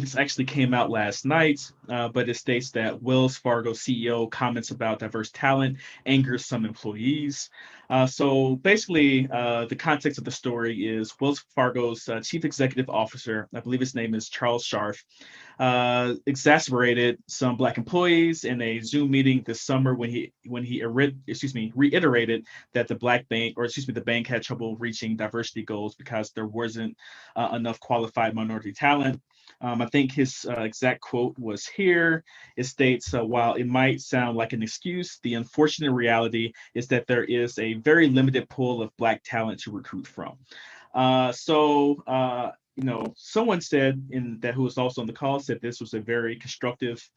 This actually came out last night, but it states that Wells Fargo CEO comments about diverse talent angers some employees. So basically, the context of the story is Wells Fargo's chief executive officer, I believe his name is Charles Scharf, exasperated some black employees in a Zoom meeting this summer when he reiterated that the black bank, or excuse me, the bank had trouble reaching diversity goals because there wasn't enough qualified minority talent. I think his exact quote was here. It states, while it might sound like an excuse, the unfortunate reality is that there is a very limited pool of Black talent to recruit from. Someone said in that who was also on the call said this was a very constructive,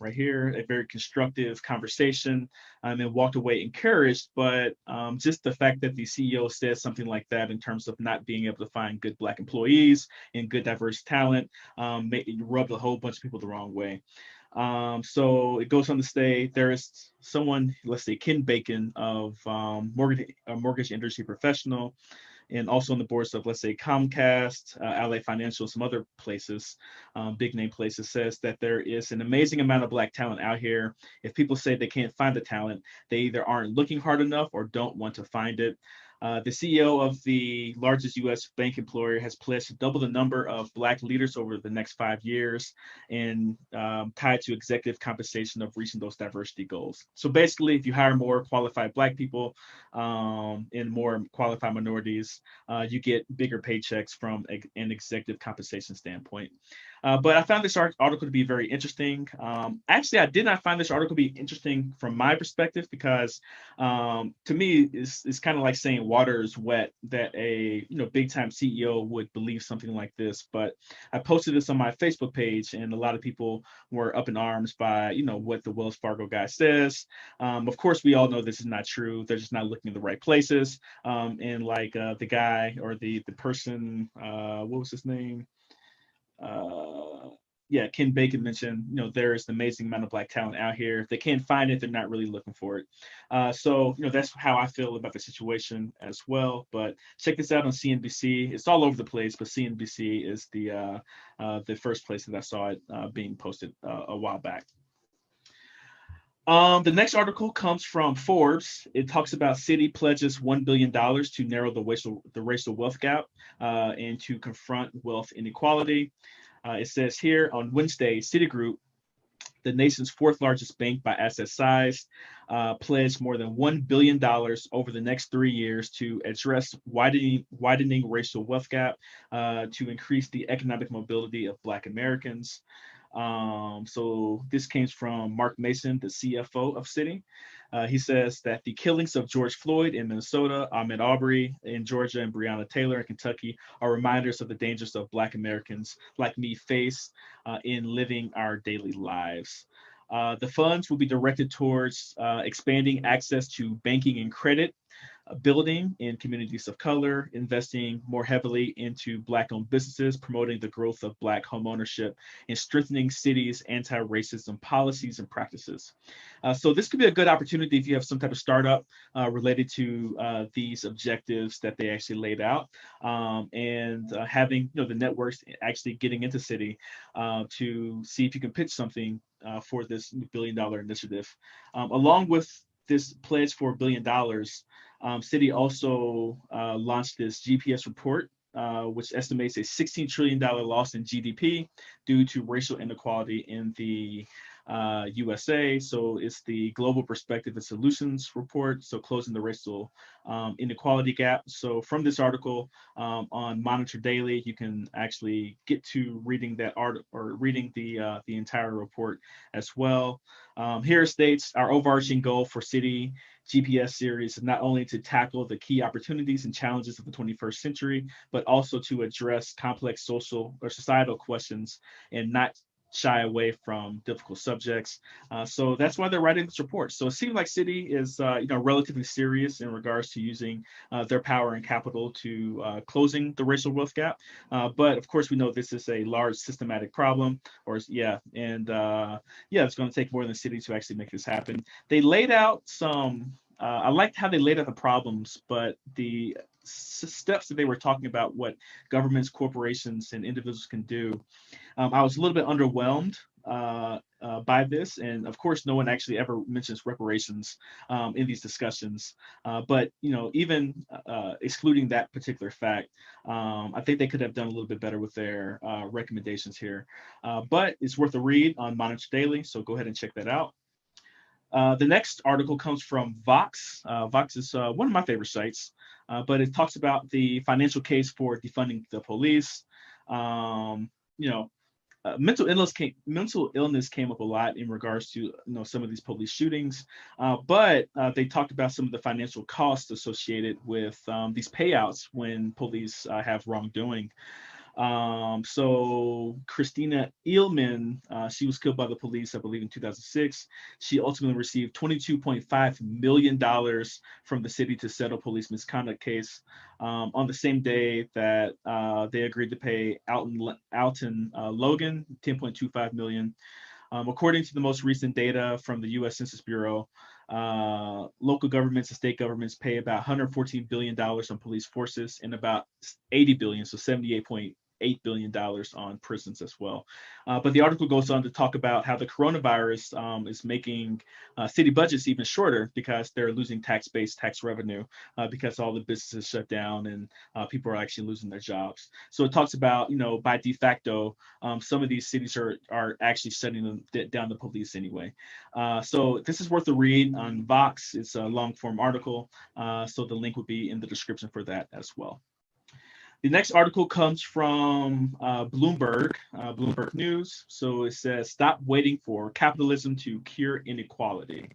right here, a very constructive conversation, and walked away encouraged. But just the fact that the CEO said something like that in terms of not being able to find good Black employees and good diverse talent rubbed a whole bunch of people the wrong way. So it goes on to say there is someone, let's say Ken Bacon of a mortgage industry professional, and also on the boards of, let's say, Comcast, LA Financial, some other places, big name places, says that there is an amazing amount of Black talent out here. If people say they can't find the talent, they either aren't looking hard enough or don't want to find it. The CEO of the largest U.S. bank employer has pledged to double the number of Black leaders over the next 5 years, and tied to executive compensation of reaching those diversity goals. So basically, if you hire more qualified Black people and more qualified minorities, you get bigger paychecks from an executive compensation standpoint. But I found this article to be very interesting. Actually, I did not find this article to be interesting from my perspective because, to me, it's kind of like saying water is wet, that a big time CEO would believe something like this. But I posted this on my Facebook page, and a lot of people were up in arms by what the Wells Fargo guy says. Of course, we all know this is not true. They're just not looking in the right places. And like the guy or the person, what was his name? uh, yeah, Ken Bacon mentioned, there is an amazing amount of Black talent out here. If they can't find it, they're not really looking for it. So, that's how I feel about the situation as well. But check this out on CNBC. It's all over the place, but CNBC is the first place that I saw it being posted a while back. The next article comes from Forbes. It talks about Citi pledges $1 billion to narrow the racial wealth gap and to confront wealth inequality. It says here on Wednesday, Citigroup, the nation's fourth largest bank by asset size, pledged more than $1 billion over the next 3 years to address widening racial wealth gap, to increase the economic mobility of Black Americans. So this came from Mark Mason, the CFO of Citi. He says that the killings of George Floyd in Minnesota, Ahmaud Arbery in Georgia, and Breonna Taylor in Kentucky are reminders of the dangers of Black Americans like me face in living our daily lives. The funds will be directed towards expanding access to banking and credit, building in communities of color, investing more heavily into Black-owned businesses, promoting the growth of Black homeownership, and strengthening cities' anti-racism policies and practices. So this could be a good opportunity if you have some type of startup related to these objectives that they actually laid out, and having the networks actually getting into Citi to see if you can pitch something for this $1 billion initiative, along with this pledge for $1 billion. Citi also launched this GPS report, which estimates a $16 trillion loss in GDP due to racial inequality in the USA. So it's the Global Perspective and Solutions report. So closing the racial inequality gap. So from this article on Monitor Daily, you can actually get to reading that art or reading the entire report as well. Here it states our overarching goal for Citi GPS series is not only to tackle the key opportunities and challenges of the 21st century, but also to address complex social or societal questions and not shy away from difficult subjects. So that's why they're writing this report. So it seems like Citi is, relatively serious in regards to using their power and capital to closing the racial wealth gap. But of course, we know this is a large systematic problem, it's going to take more than Citi to actually make this happen. They laid out some. I liked how they laid out the problems, but steps that they were talking about, what governments, corporations, and individuals can do, I was a little bit underwhelmed by this, and of course, no one actually ever mentions reparations in these discussions. But even excluding that particular fact, I think they could have done a little bit better with their recommendations here. But it's worth a read on Monitor Daily, so go ahead and check that out. The next article comes from Vox. Vox is one of my favorite sites, but it talks about the financial case for defunding the police. You know, mental illness came up a lot in regards to some of these police shootings, but they talked about some of the financial costs associated with these payouts when police have wrongdoing. So Christina Eelman, she was killed by the police, I believe, in 2006. She ultimately received $22.5 million from the city to settle police misconduct case. On the same day that they agreed to pay Alton Logan $10.25 million. According to the most recent data from the U.S. Census Bureau, local governments and state governments pay about $114 billion on police forces and about $80 billion, so $78.8 billion on prisons as well. But the article goes on to talk about how the coronavirus is making city budgets even shorter because they're losing tax-based tax revenue because all the businesses shut down and people are actually losing their jobs. So it talks about, by de facto, some of these cities are actually shutting down the police anyway. So this is worth a read on Vox. It's a long-form article, so the link would be in the description for that as well. The next article comes from Bloomberg News. So it says, "Stop waiting for capitalism to cure inequality."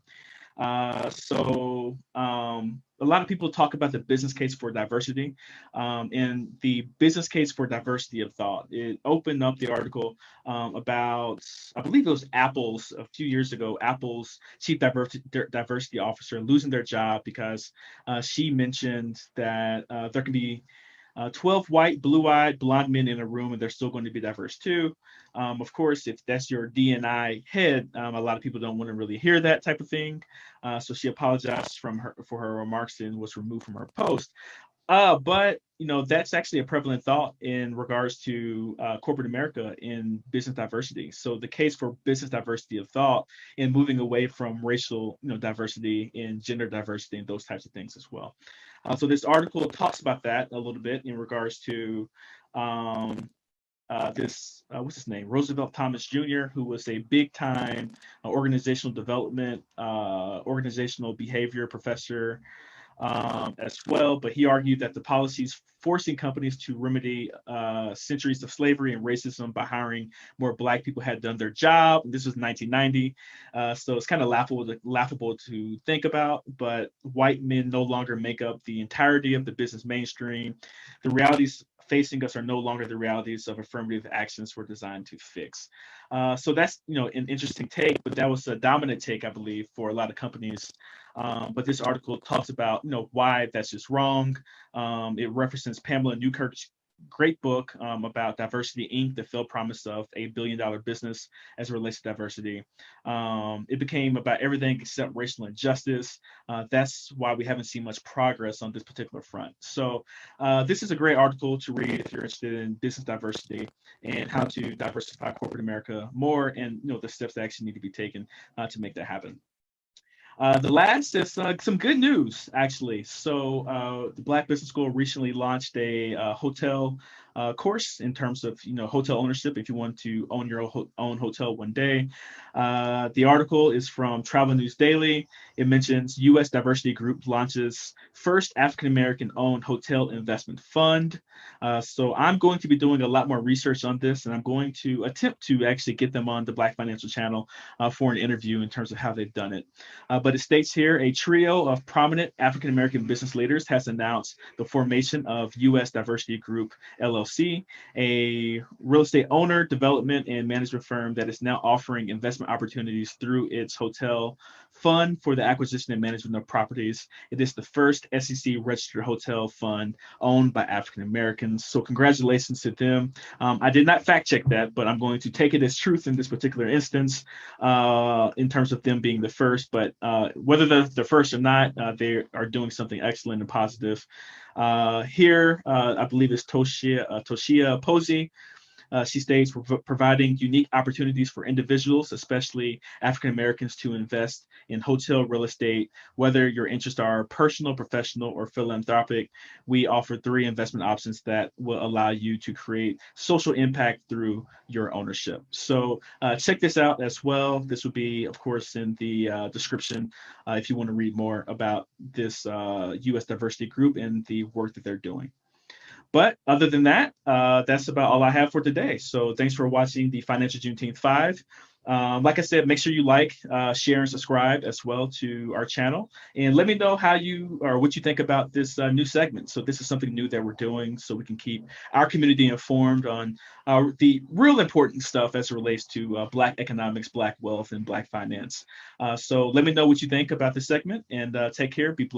So a lot of people talk about the business case for diversity, and the business case for diversity of thought. It opened up the article about, I believe it was Apple's, a few years ago, Apple's chief diversity officer losing their job because she mentioned that there can be 12 white, blue-eyed, blonde men in a room, and they're still going to be diverse too. Of course, if that's your D&I head, a lot of people don't want to really hear that type of thing. So she apologized for her remarks and was removed from her post. But that's actually a prevalent thought in regards to corporate America in business diversity. So the case for business diversity of thought and moving away from racial diversity and gender diversity and those types of things as well. So this article talks about that a little bit in regards to what's his name? Roosevelt Thomas Jr., who was a big time organizational development, organizational behavior professor as well, but he argued that the policies forcing companies to remedy centuries of slavery and racism by hiring more Black people had done their job. This was 1990, so it's kind of laughable to think about, but white men no longer make up the entirety of the business mainstream. The realities facing us are no longer the realities of affirmative actions we're designed to fix. So that's an interesting take, but that was a dominant take, I believe, for a lot of companies. But this article talks about why that's just wrong. It references Pamela Newkirk's great book about Diversity Inc., the failed promise of $1 billion business as it relates to diversity. It became about everything except racial injustice. That's why we haven't seen much progress on this particular front. So this is a great article to read if you're interested in business diversity and how to diversify corporate America more, and the steps that actually need to be taken to make that happen. The last is some good news, actually. So the Black Business School recently launched a hotel course in terms of hotel ownership if you want to own your own hotel one day. The article is from Travel News Daily. It mentions U.S. Diversity Group launches first African-American owned hotel investment fund. So I'm going to be doing a lot more research on this, and I'm going to attempt to actually get them on the Black Financial Channel for an interview in terms of how they've done it. But it states here, a trio of prominent African-American business leaders has announced the formation of U.S. Diversity Group, LLC, a real estate owner, development, and management firm that is now offering investment opportunities through its hotel fund for the acquisition and management of properties. It is the first SEC registered hotel fund owned by African Americans. So congratulations to them. I did not fact check that, but I'm going to take it as truth in this particular instance in terms of them being the first. But whether they're the first or not, they are doing something excellent and positive. Here, I believe it's Toshia Posey. She states, providing unique opportunities for individuals, especially African Americans, to invest in hotel real estate. Whether your interests are personal, professional, or philanthropic, we offer three investment options that will allow you to create social impact through your ownership. So check this out as well. This will be, of course, in the description if you want to read more about this U.S. diversity group and the work that they're doing. But other than that, that's about all I have for today. So thanks for watching the Financial Juneteenth 5. Like I said, make sure you like, share, and subscribe as well to our channel. And let me know how you or what you think about this new segment. So this is something new that we're doing so we can keep our community informed on the real important stuff as it relates to Black economics, Black wealth, and Black finance. So let me know what you think about this segment, and take care. Be blessed.